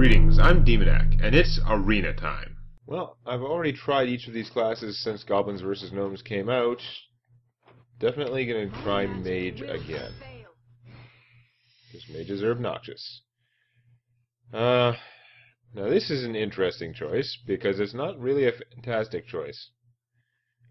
Greetings, I'm Demonac, and it's arena time. Well, I've already tried each of these classes since Goblins vs. Gnomes came out. Definitely gonna try Mage again. Because mages are obnoxious. Now this is an interesting choice, because it's not really a fantastic choice.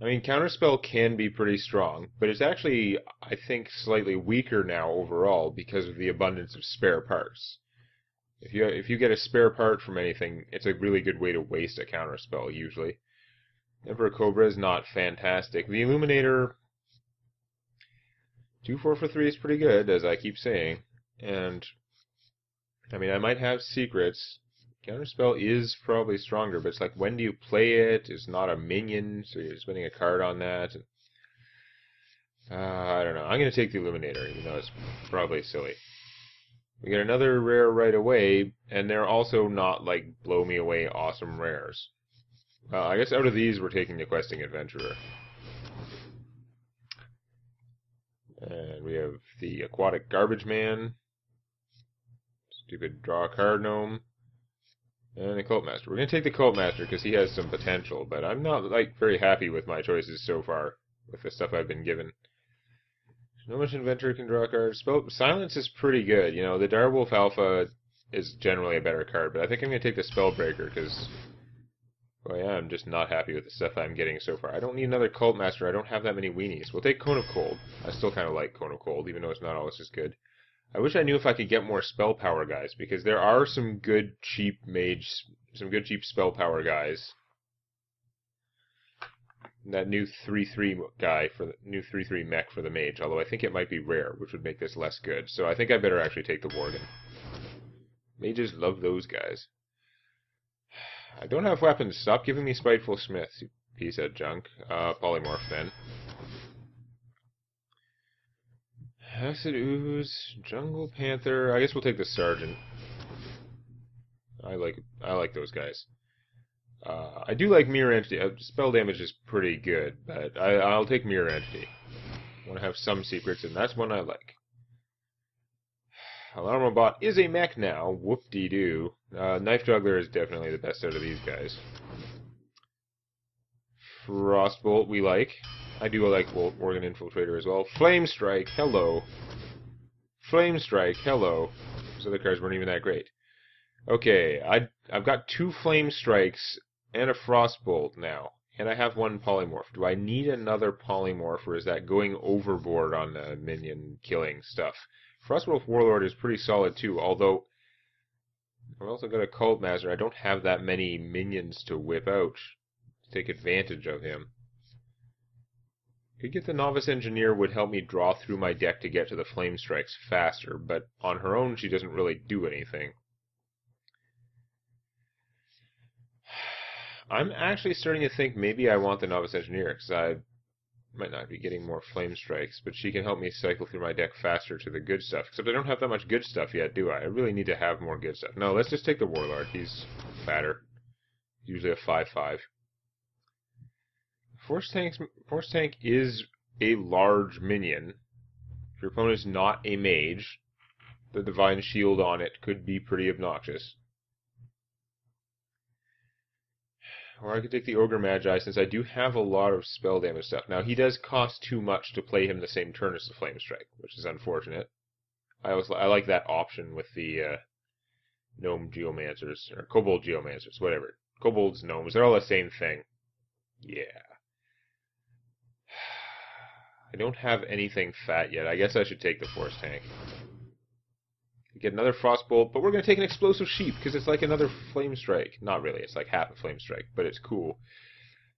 I mean, Counterspell can be pretty strong, but it's actually, I think, slightly weaker now overall because of the abundance of spare parts. If you get a spare part from anything, it's a really good way to waste a counterspell, usually. Emperor Cobra is not fantastic. The Illuminator, 2-4 for 3 is pretty good, as I keep saying. And, I mean, I might have secrets. Counterspell is probably stronger, but it's like, when do you play it? It's not a minion, so you're spending a card on that. I don't know. I'm going to take the Illuminator, even though it's probably silly. We get another rare right away, and they're also not, like, blow-me-away awesome rares. I guess out of these, we're taking the Questing Adventurer. And we have the Aquatic Garbage Man, stupid draw a card gnome, and the Cult Master. We're going to take the Cult Master because he has some potential, but I'm not, like, very happy with my choices so far, with the stuff I've been given. Gnomish Inventor can draw cards. Silence is pretty good. You know, the Direwolf Alpha is generally a better card, but I think I'm going to take the Spellbreaker because, well, yeah, I'm just not happy with the stuff I'm getting so far. I don't need another Cult Master. I don't have that many weenies. We'll take Cone of Cold. I still kind of like Cone of Cold, even though it's not always as good. I wish I knew if I could get more Spell Power guys, because there are some good, cheap Spell Power guys. That new 3/3 guy for the new 3/3 mech for the mage, although I think it might be rare, which would make this less good. So I think I better actually take the Worgen. Mages love those guys. I don't have weapons. Stop giving me Spiteful Smith, you piece of junk. Polymorph then. Acid Ooze, Jungle Panther. I guess we'll take the Sergeant. I like those guys. I do like Mirror Entity. Spell damage is pretty good, but I'll take Mirror Entity. I want to have some secrets, and that's one I like. Alarmobot is a mech now. Whoop-dee-doo. Knife Juggler is definitely the best out of these guys. Frostbolt we like. I do like Worgen Infiltrator as well. Flamestrike, hello. Flamestrike, hello. Those other cards weren't even that great. Okay, I've got 2 Flamestrikes and a Frostbolt now, and I have 1 Polymorph. Do I need another Polymorph, or is that going overboard on the minion killing stuff? Frostwolf Warlord is pretty solid too, although I've also got a Cult Master. I don't have that many minions to whip out to take advantage of him. Could get the Novice Engineer, would help me draw through my deck to get to the Flamestrikes faster, but on her own she doesn't really do anything. I'm actually starting to think maybe I want the Novice Engineer, because I might not be getting more Flamestrikes, but she can help me cycle through my deck faster to the good stuff. Except I don't have that much good stuff yet, do I? I really need to have more good stuff. No, let's just take the Warlord. He's fatter. Usually a 5/5. Force Tank is a large minion. If your opponent's not a mage, the Divine Shield on it could be pretty obnoxious. Or I could take the Ogre Magi, since I do have a lot of spell damage stuff. Now, he does cost too much to play him the same turn as the Flamestrike, which is unfortunate. I like that option with the Gnome Geomancers, or Kobold Geomancers, whatever. Kobolds, Gnomes, they're all the same thing. Yeah. I don't have anything fat yet. I guess I should take the Force Tank. Get another Frostbolt, but we're going to take an Explosive Sheep, because it's like another Flamestrike. Not really, it's like half a Flamestrike, but it's cool.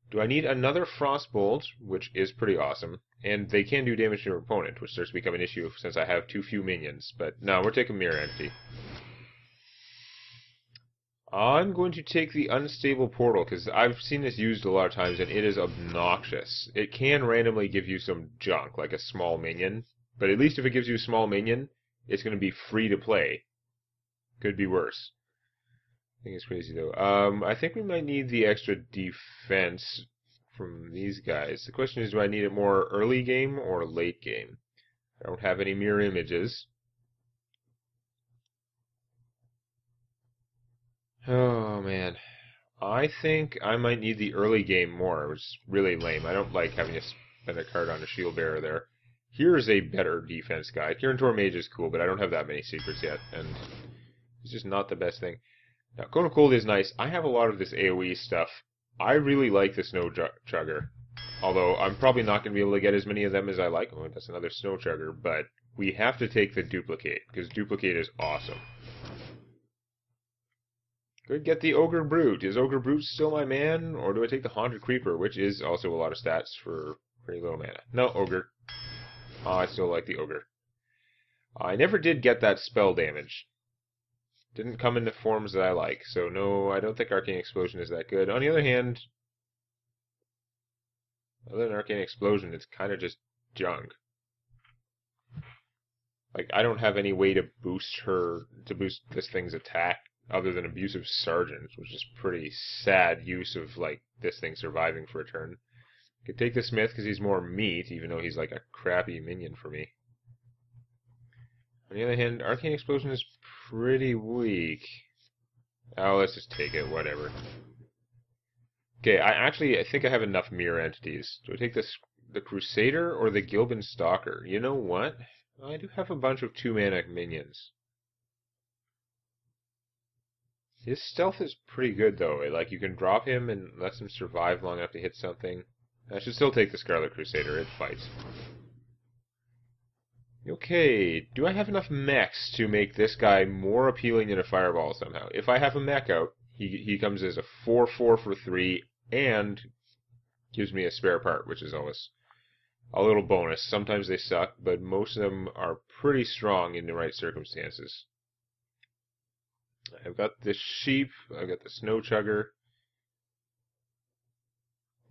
Do I need another Frostbolt, which is pretty awesome, and they can do damage to your opponent, which starts to become an issue since I have too few minions, but no, we're taking Mirror Entity. I'm going to take the Unstable Portal, because I've seen this used a lot of times, and it is obnoxious. It can randomly give you some junk, like a small minion, but at least if it gives you a small minion, it's going to be free to play. Could be worse. I think it's crazy, though. I think we might need the extra defense from these guys. The question is, do I need it more early game or late game? I don't have any mirror images. Oh, man. I think I might need the early game more, which is really lame. I don't like having to spend a card on a shield bearer there. Here's a better defense guy. Kirintor Mage is cool, but I don't have that many secrets yet, and it's just not the best thing. Now, Cone of Cold is nice. I have a lot of this AoE stuff. I really like the Snow Chugger. Although, I'm probably not going to be able to get as many of them as I like. Oh, that's another Snow Chugger, but we have to take the Duplicate, because Duplicate is awesome. Could get the Ogre Brute. Is Ogre Brute still my man, or do I take the Haunted Creeper, which is also a lot of stats for very little mana? No, Ogre. I still like the Ogre. I never did get that spell damage. Didn't come in the forms that I like, so no, I don't think Arcane Explosion is that good. On the other hand, other than Arcane Explosion, it's kind of just junk. Like, I don't have any way to boost this thing's attack other than Abusive Sergeant, which is pretty sad use of, like, this thing surviving for a turn. Could take the Smith because he's more meat, even though he's like a crappy minion for me. On the other hand, Arcane Explosion is pretty weak. Oh, let's just take it, whatever. Okay, I think I have enough mirror entities. Do I take the Crusader or the Gilban Stalker? You know what? I do have a bunch of 2-mana minions. His stealth is pretty good, though. Like, you can drop him and lets him survive long enough to hit something. I should still take the Scarlet Crusader. It fights. Okay, do I have enough mechs to make this guy more appealing than a Fireball somehow? If I have a mech out, he comes as a 4/4 for 3 and gives me a spare part, which is always a little bonus. Sometimes they suck, but most of them are pretty strong in the right circumstances. I've got this sheep, I've got the Snow Chugger.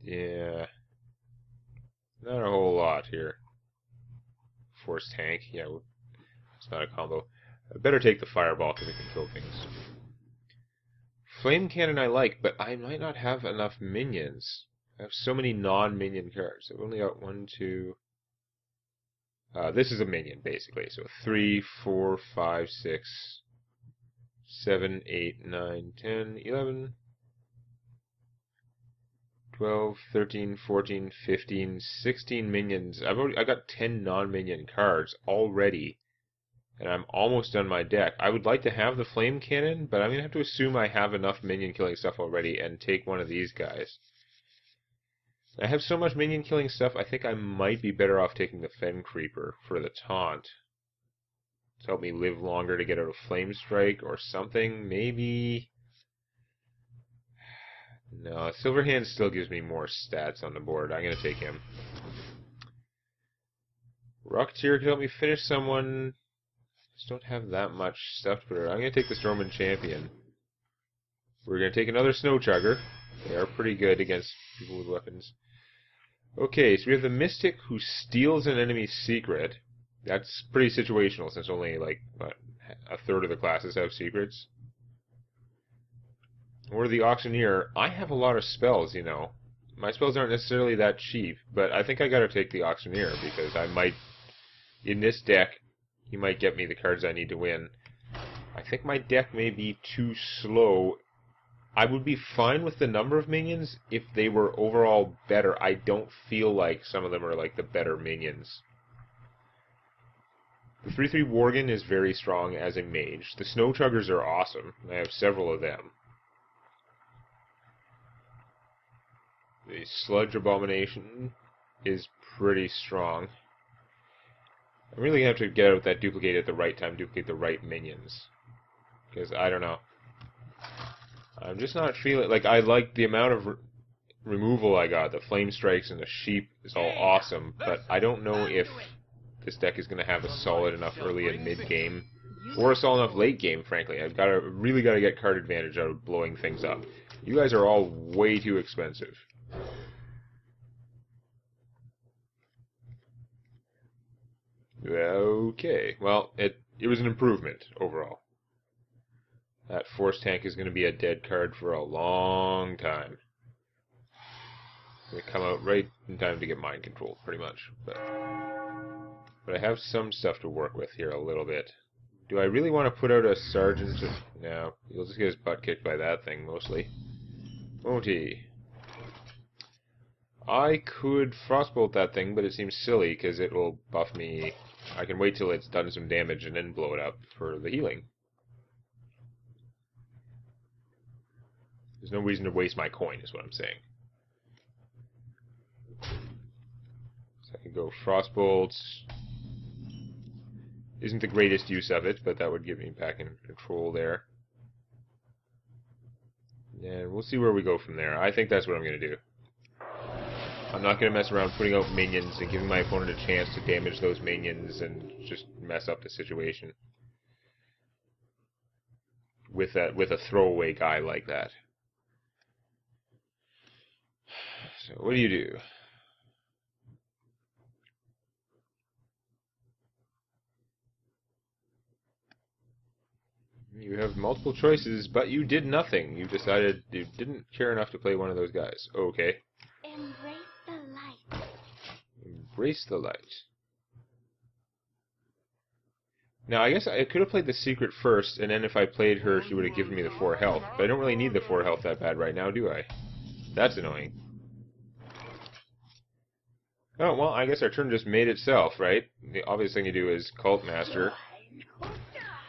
Yeah, not a whole lot here. Force Tank, yeah, it's not a combo. I better take the Fireball because it can kill things. Flame Cannon I like, but I might not have enough minions. I have so many non-minion cards. I've only got 1, 2... this is a minion, basically. So 3, 4, 5, 6, 7, 8, 9, 10, 11, 12, 13, 14, 15, 16 minions. I got 10 non-minion cards already, and I'm almost done my deck. I would like to have the Flame Cannon, but I'm going to have to assume I have enough minion killing stuff already and take one of these guys. I have so much minion killing stuff, I think I might be better off taking the Fen Creeper for the taunt. To help me live longer to get out of Flamestrike or something, maybe. No, Silverhand still gives me more stats on the board. I'm going to take him. Rocketeer could help me finish someone. Just don't have that much stuff to put out. I'm going to take the Stormwind Champion. We're going to take another Snow Chugger. They are pretty good against people with weapons. Okay, so we have the Mystic who steals an enemy's secret. That's pretty situational since only, like, what, a third of the classes have secrets. Or the Auctioneer. I have a lot of spells, you know. My spells aren't necessarily that cheap, but I think I gotta take the Auctioneer because I might, in this deck, he might get me the cards I need to win. I think my deck may be too slow. I would be fine with the number of minions if they were overall better. I don't feel like some of them are like the better minions. The 3/3 Worgen is very strong as a mage. The Snow Chuggers are awesome. I have several of them. The Sludge Abomination is pretty strong. I'm really going to have to get out that duplicate at the right time, duplicate the right minions. Because, I don't know. I'm just not feeling... Like, I like the amount of removal I got. The Flamestrikes and the Sheep is all awesome. But I don't know if this deck is going to have a solid enough early and mid-game. Or a solid enough late game, frankly. I've really got to get card advantage out of blowing things up. You guys are all way too expensive. Okay, well, it was an improvement overall. That Force Tank is going to be a dead card for a long time. It's going to come out right in time to get mind control, pretty much. But I have some stuff to work with here a little bit. Do I really want to put out a sergeant? No, he'll just get his butt kicked by that thing, mostly. Won't he? I could frostbolt that thing, but it seems silly, because it will buff me. I can wait till it's done some damage and then blow it up for the healing. There's no reason to waste my coin, is what I'm saying. So I can go frostbolt. Isn't the greatest use of it, but that would give me back in control there. And we'll see where we go from there. I think that's what I'm going to do. I'm not going to mess around putting out minions and giving my opponent a chance to damage those minions and just mess up the situation with a throwaway guy like that. So what do you do? You have multiple choices, but you did nothing. You decided you didn't care enough to play one of those guys. Okay. Embrace the light. Embrace the light. Now, I guess I could have played the secret first, and then if I played her, she would have given me the 4 health. But I don't really need the 4 health that bad right now, do I? That's annoying. Oh, well, I guess our turn just made itself, right? The obvious thing you do is Cult Master,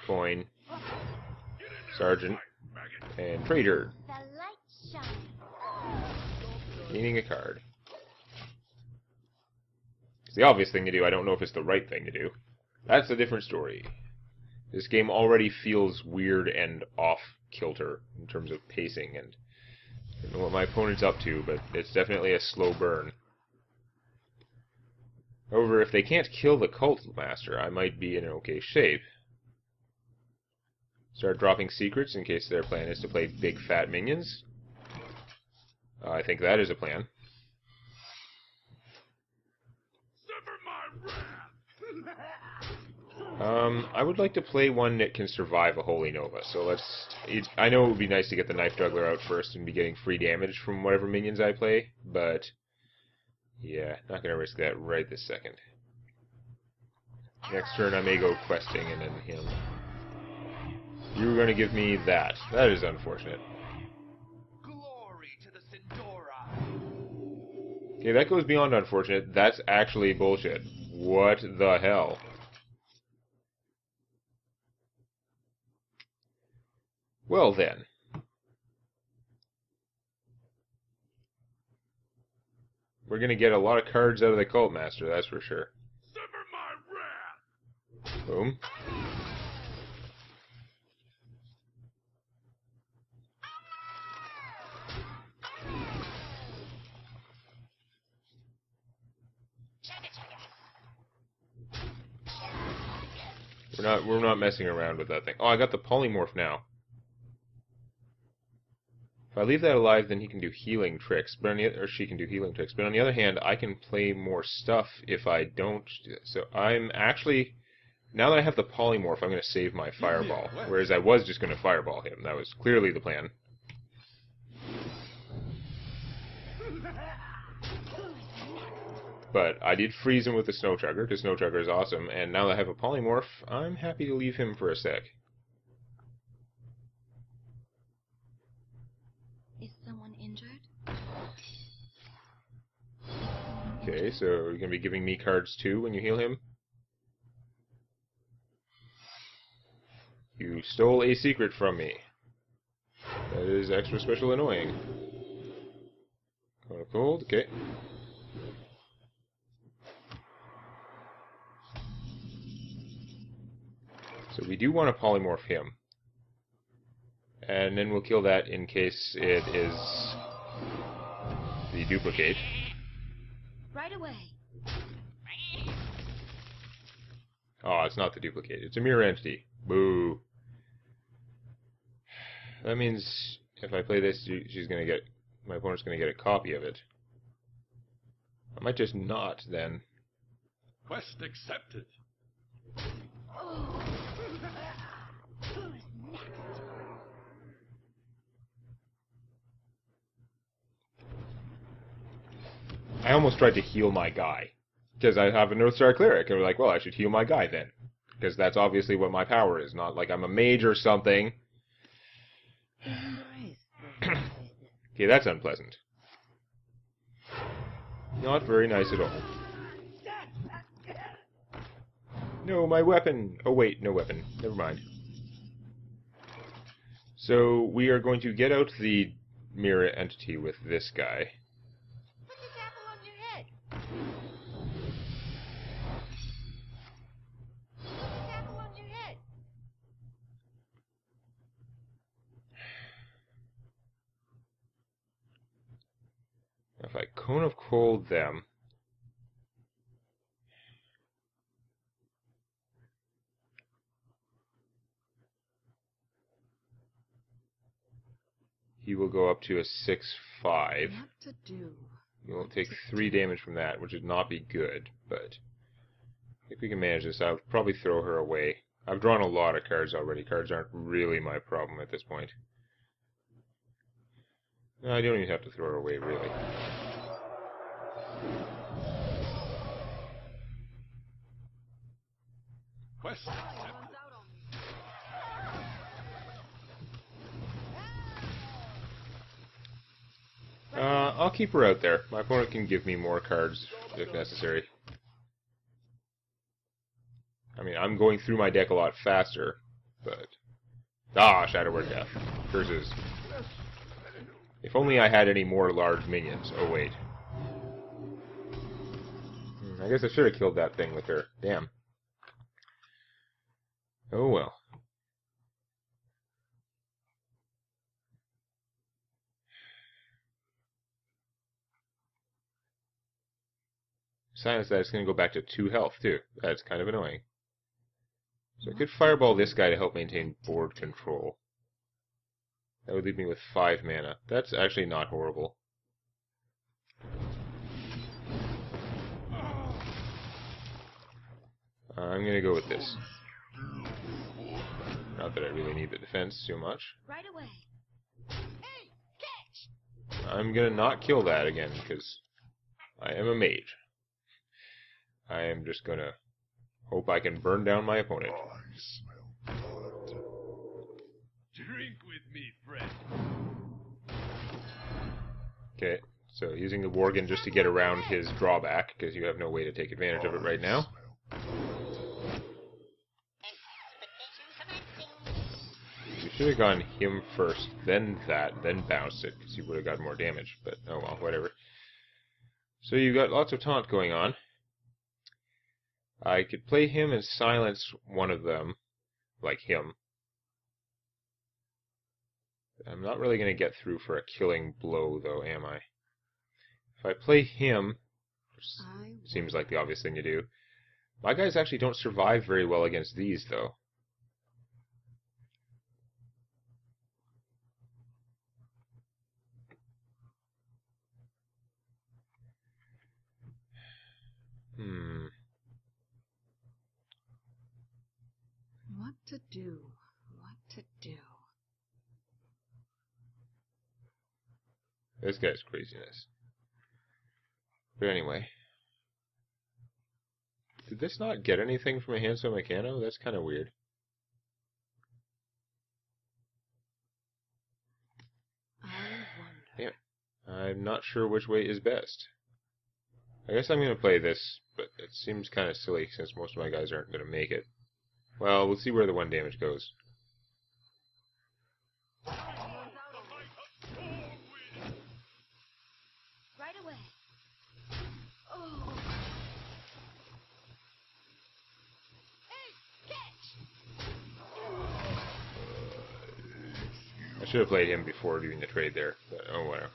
Coin, Sergeant, and Trader. Gaining a card. It's the obvious thing to do. I don't know if it's the right thing to do. That's a different story. This game already feels weird and off-kilter in terms of pacing, and I don't know what my opponent's up to, but it's definitely a slow burn. However, if they can't kill the Cult Master, I might be in okay shape. Start dropping secrets in case their plan is to play big fat minions. I think that is a plan. I would like to play one that can survive a Holy Nova, so let's... I know it would be nice to get the Knife Juggler out first and be getting free damage from whatever minions I play, but... yeah, not going to risk that right this second. Next turn I may go questing and then him. You were going to give me that. That is unfortunate. Glory to the Sindora. Okay, that goes beyond unfortunate. That's actually bullshit. What the hell? Well then. We're going to get a lot of cards out of the Cult Master, that's for sure. Sever my wrath. Boom. We're not messing around with that thing. Oh, I got the polymorph now. If I leave that alive, then he can do healing tricks, but or she can do healing tricks. But on the other hand, I can play more stuff if I don't do that. So I'm actually, now that I have the polymorph, I'm going to save my fireball. Whereas I was just going to fireball him. That was clearly the plan. But I did freeze him with the Snow Chugger, because Snow Chugger is awesome, and now that I have a polymorph, I'm happy to leave him for a sec. Is someone injured? Okay, so you're going to be giving me cards too when you heal him? You stole a secret from me. That is extra special annoying. Cone of Cold, okay. So we do want to polymorph him. And then we'll kill that in case it is the duplicate. Right away. Oh, it's not the duplicate. It's a mirror entity. Boo. That means if I play this, she's gonna get... my opponent's gonna get a copy of it. I might just not, then. Quest accepted. I almost tried to heal my guy. Because I have a Northstar Cleric, and we're like, well, I should heal my guy then. because that's obviously what my power is. Not like I'm a mage or something. Okay, that's unpleasant. Not very nice at all. No, my weapon! Oh wait, no weapon. Never mind. So, we are going to get out the mirror entity with this guy. Put this apple on your head. Put this apple on your head. If I Cone of Cold them... he will go up to a 6-5. What to do? He will take 3 damage from that, which would not be good, but I think we can manage this. I would probably throw her away. I've drawn a lot of cards already. Cards aren't really my problem at this point. No, I don't even have to throw her away, really. Quest accepted. I'll keep her out there. My opponent can give me more cards if necessary. I mean, I'm going through my deck a lot faster, but... ah, Shadow Word Death. Curses. If only I had any more large minions. Oh, wait. I guess I should have killed that thing with her. Damn. Oh, well. Silence that, it's going to go back to 2 health, too. That's kind of annoying. So I could fireball this guy to help maintain board control. That would leave me with 5 mana. That's actually not horrible. I'm going to go with this. Not that I really need the defense too much. Right away. Hey, catch! I'm going to not kill that again, because I am a mage. I am just going to hope I can burn down my opponent. I smell blood. Drink with me, friend. Okay, so using the Worgen just to get around his drawback, because you have no way to take advantage of it right now. You should have gone him first, then that, then bounced it, because he would have gotten more damage, but oh well, whatever. So you've got lots of taunt going on. I could play him and silence one of them, like him. I'm not really going to get through for a killing blow, though, am I? If I play him, which seems like the obvious thing to do, my guys actually don't survive very well against these, though. What to do? What to do? This guy's craziness. But anyway. Did this not get anything from a Handstone Mechano? That's kind of weird. I wonder. Damn. I'm not sure which way is best. I guess I'm going to play this, but it seems kind of silly since most of my guys aren't going to make it. Well, we'll see where the 1 damage goes. Right away. Oh. Hey, catch! I should have played him before doing the trade there, but oh well.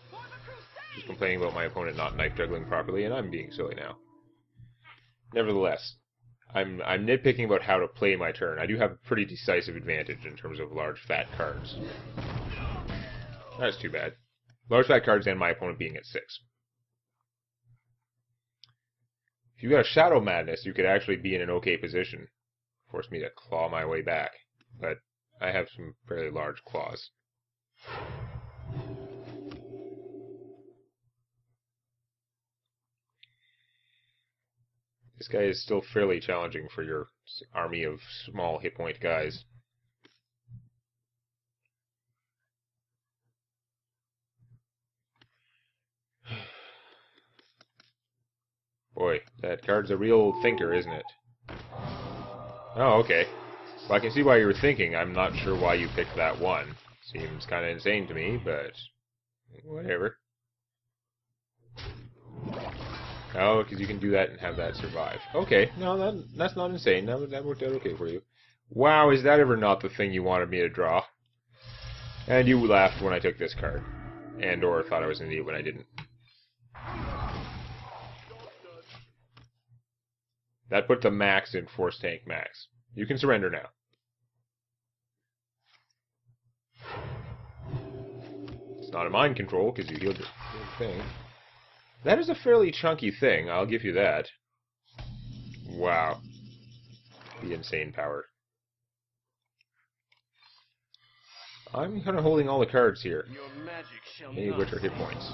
Just complaining about my opponent not knife juggling properly, and I'm being silly now. Nevertheless, I'm nitpicking about how to play my turn. I do have a pretty decisive advantage in terms of large fat cards. That's too bad. Large fat cards and my opponent being at 6. If you got a Shadow Madness, you could actually be in an okay position. Force me to claw my way back. But I have some fairly large claws. This guy is still fairly challenging for your army of small hit point guys. Boy, that card's a real thinker, isn't it? Oh, okay. Well, I can see why you were thinking. I'm not sure why you picked that one. Seems kind of insane to me, but whatever. Oh, because you can do that and have that survive. Okay, no, that's not insane. That worked out okay for you. Wow, is that ever not the thing you wanted me to draw? And you laughed when I took this card. And or thought I was an idiot when I didn't. That put the max in Force Tank Max. You can surrender now. It's not a mind control, because you healed the thing. That is a fairly chunky thing, I'll give you that. Wow. The insane power. I'm kind of holding all the cards here. Your magic shall Many of not which are hit points.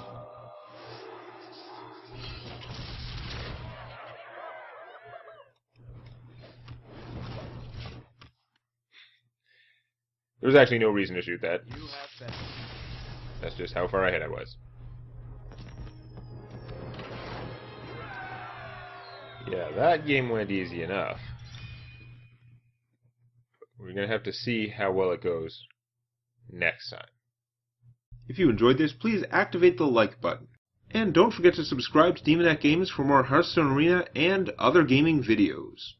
There's actually no reason to shoot that. You have that. That's just how far ahead I was. Yeah, that game went easy enough. We're going to have to see how well it goes next time. If you enjoyed this, please activate the like button. And don't forget to subscribe to Demonet Games for more Hearthstone Arena and other gaming videos.